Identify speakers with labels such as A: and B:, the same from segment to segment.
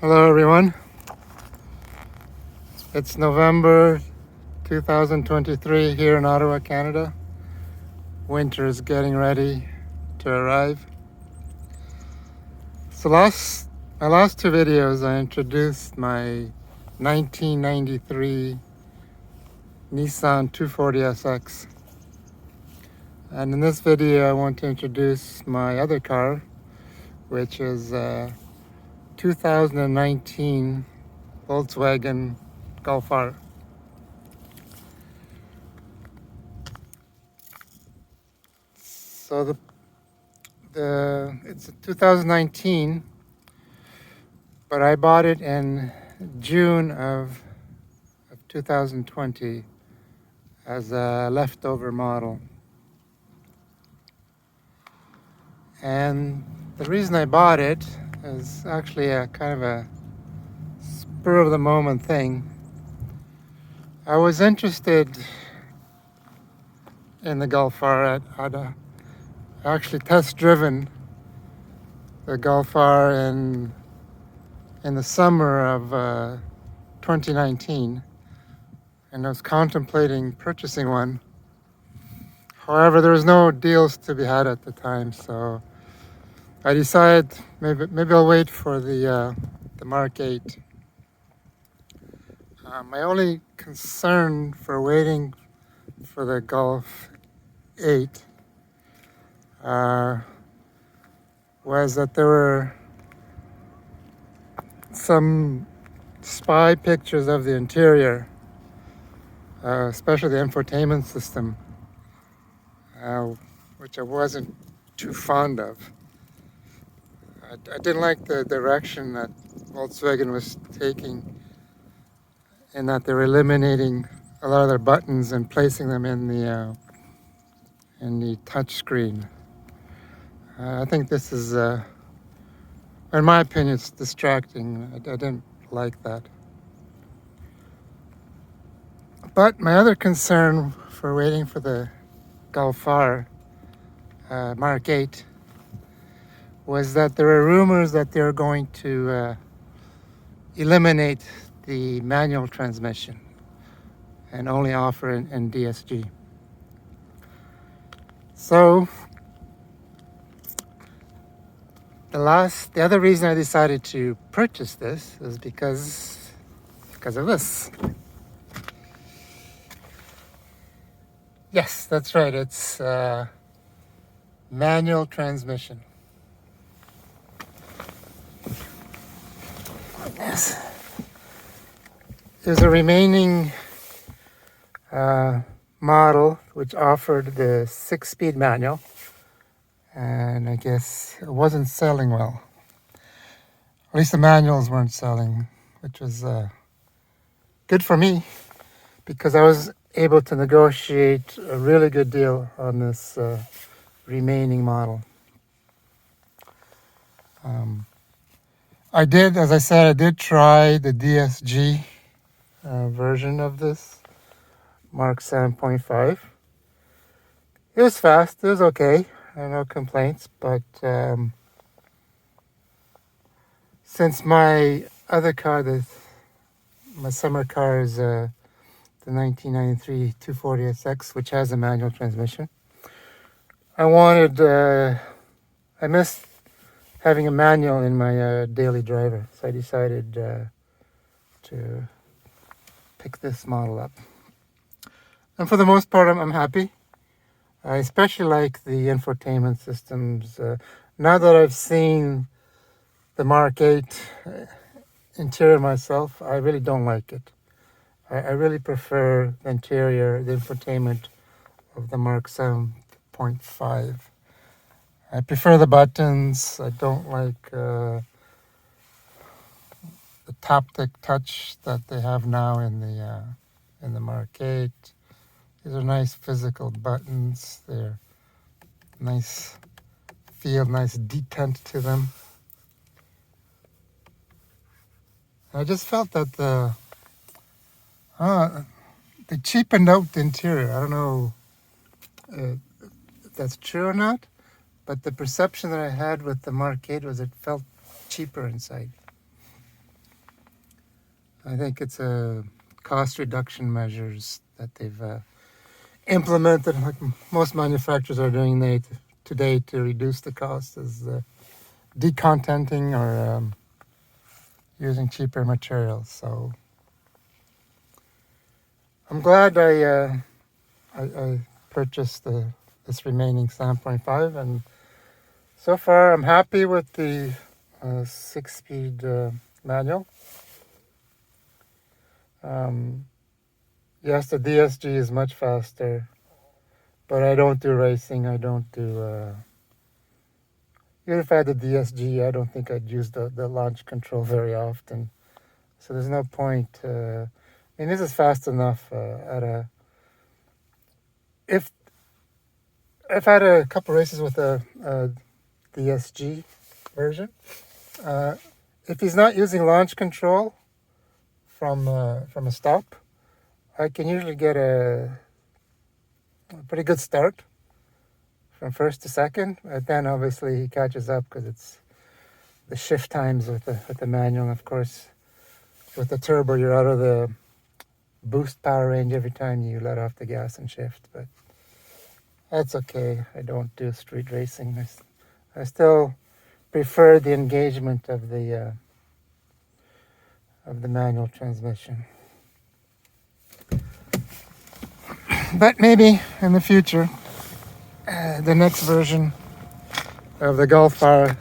A: Hello everyone. It's November 2023 here in Ottawa, Canada. Winter is getting ready to arrive. So my last two videos I introduced my 1993 Nissan 240SX. And in this video I want to introduce my other car, which is a 2019 Volkswagen Golf R. So it's a 2019, but I bought it in June of 2020 as a leftover model. And the reason I bought it is actually a kind of a spur of the moment thing. I was interested in the Golf R. I'd actually test driven the Golf R in the summer of 2019, and I was contemplating purchasing one. However, there was no deals to be had at the time, so I decided maybe I'll wait for the Mk8. My only concern for waiting for the Golf 8 was that there were some spy pictures of the interior, especially the infotainment system, which I wasn't too fond of. I didn't like the direction that Volkswagen was taking, in that they were eliminating a lot of their buttons and placing them in the touch screen. I think this is, in my opinion, it's distracting. I didn't like that. But my other concern for waiting for the Golf R Mk8 was that there were rumors that they were going to eliminate the manual transmission and only offer in DSG. So the other reason I decided to purchase this is because of this. Yes, that's right. It's manual transmission. Yes. There's a remaining model which offered the 6-speed manual, and I guess it wasn't selling well. At least the manuals weren't selling, which was good for me, because I was able to negotiate a really good deal on this remaining model. As I said, I did try the DSG version of this Mk7.5. It was fast, it was okay, no complaints, but since my other car, my summer car, is the 1993 240SX, which has a manual transmission, I missed having a manual in my daily driver, so I decided to pick this model up. And for the most part, I'm happy. I especially like the infotainment systems. Now that I've seen the Mk8 interior myself, I really don't like it. I really prefer the interior, the infotainment of the Mk7.5. I prefer the buttons. I don't like the taptic touch that they have now in the Mk8. These are nice physical buttons. They're nice feel, nice detent to them. I just felt that they cheapened out the interior. I don't know if that's true or not, but the perception that I had with the Mk8 was it felt cheaper inside. I think it's a cost reduction measures that they've implemented, like most manufacturers are doing today to reduce the cost, is decontenting or using cheaper materials. So I'm glad I purchased this remaining 7.5, and so far I'm happy with the 6-speed manual. Yes, the DSG is much faster, but I don't do racing. I don't do. Even if I had the DSG, I don't think I'd use the launch control very often. So there's no point. I mean, this is fast enough if I've had a couple races with a DSG version. If he's not using launch control from a stop, I can usually get a pretty good start from first to second. But then obviously he catches up because it's the shift times with the manual. And of course, with the turbo, you're out of the boost power range every time you let off the gas and shift. But that's okay. I don't do street racing. I still prefer the engagement of the manual transmission. But maybe in the future, the next version of the Golf R.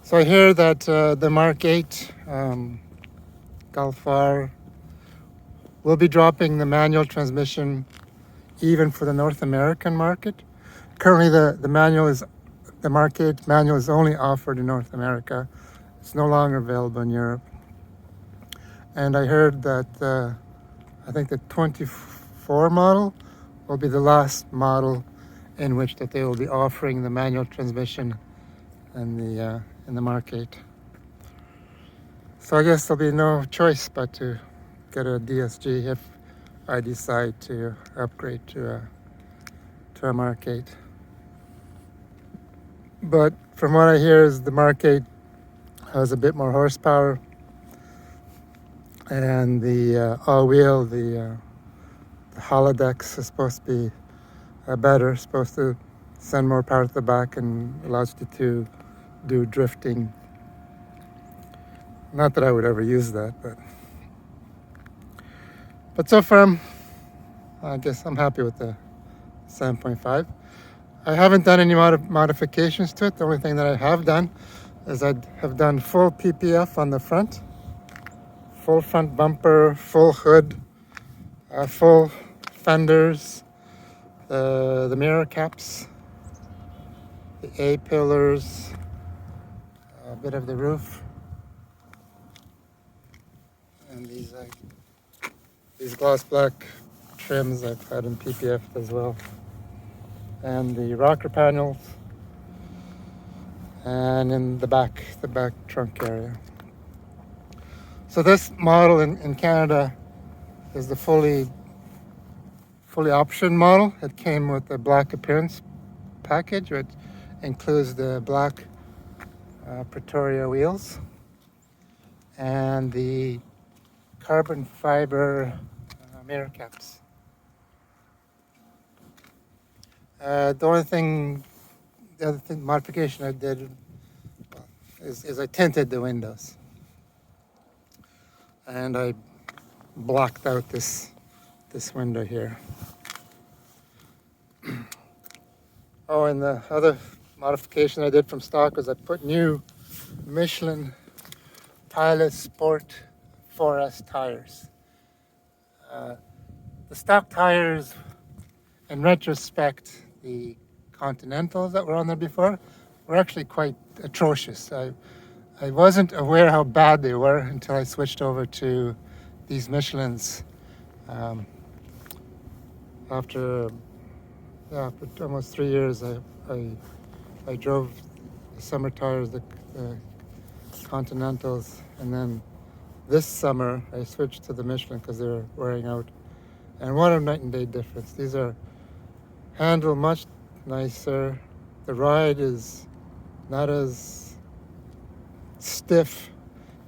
A: So I hear that the Mk8 Golf R will be dropping the manual transmission even for the North American market. Currently, the Mk8 manual is only offered in North America. It's no longer available in Europe. And I heard that I think the 24 model will be the last model in which that they will be offering the manual transmission in the Mk8. So I guess there'll be no choice but to get a DSG if I decide to upgrade to a Mk8. But from what I hear is the Mk8 has a bit more horsepower, and the all-wheel, the holodeck is supposed to be better, supposed to send more power to the back and allows you to do drifting. Not that I would ever use that, but so far, I guess I'm happy with the 7.5. I haven't done any modifications to it. The only thing that I have done is I have done full PPF on the front, full front bumper, full hood, full fenders, the mirror caps, the A-pillars, a bit of the roof, and these gloss black trims I've had in PPF as well, and the rocker panels, and in the back trunk area. So this model in Canada is the fully option model. It came with the black appearance package, which includes the black Pretoria wheels and the carbon fiber mirror caps. The other modification I did is I tinted the windows, and I blocked out this window here. Oh, and the other modification I did from stock was I put new Michelin Pilot Sport 4S tires. The stock tires, in retrospect, the Continentals that were on there before were actually quite atrocious. I wasn't aware how bad they were until I switched over to these Michelins after almost 3 years. I drove the summer tires, the Continentals, and then this summer I switched to the Michelin because they were wearing out. And what a night and day difference. These are handle much nicer. The ride is not as stiff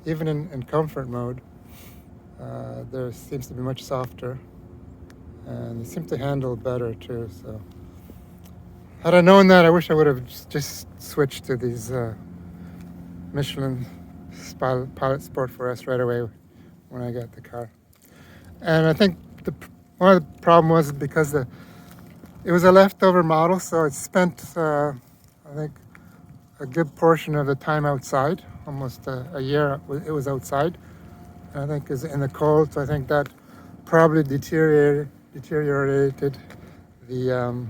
A: even in comfort mode, there seems to be much softer, and they seem to handle better too. So had I known that, I wish I would have just switched to these Michelin Pilot Sport 4S right away when I got the car. And I think one of the problem was because it was a leftover model, so it spent I think a good portion of the time outside, almost a year it was outside. And I think is in the cold, so I think that probably deteriorated the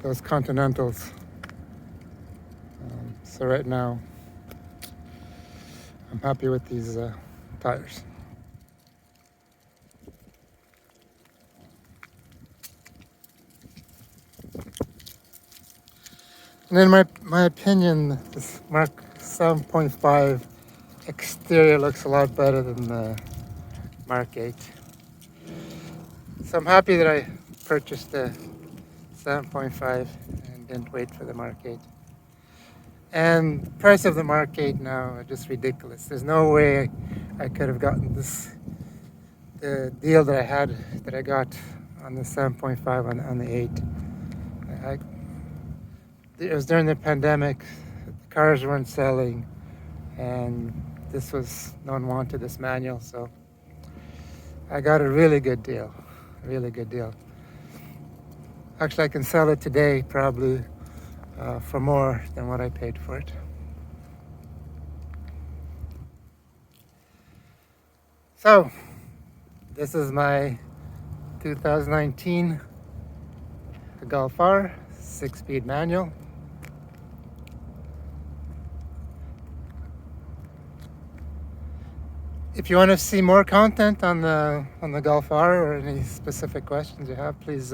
A: those Continentals. So right now, I'm happy with these tires. And in my opinion, this Mk7.5 exterior looks a lot better than the Mk8. So I'm happy that I purchased the 7.5 and didn't wait for the Mk8. And the price of the Mk8 now are just ridiculous. There's no way I could have gotten the deal that I got on the 7.5 on the 8. It was during the pandemic, the cars weren't selling, and no one wanted this manual, so I got a really good deal, Actually, I can sell it today probably for more than what I paid for it. So, this is my 2019 Golf R 6-speed manual. If you want to see more content on the Golf R or any specific questions you have, please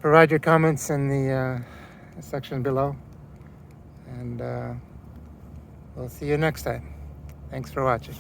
A: provide your comments in the section below. And we'll see you next time. Thanks for watching.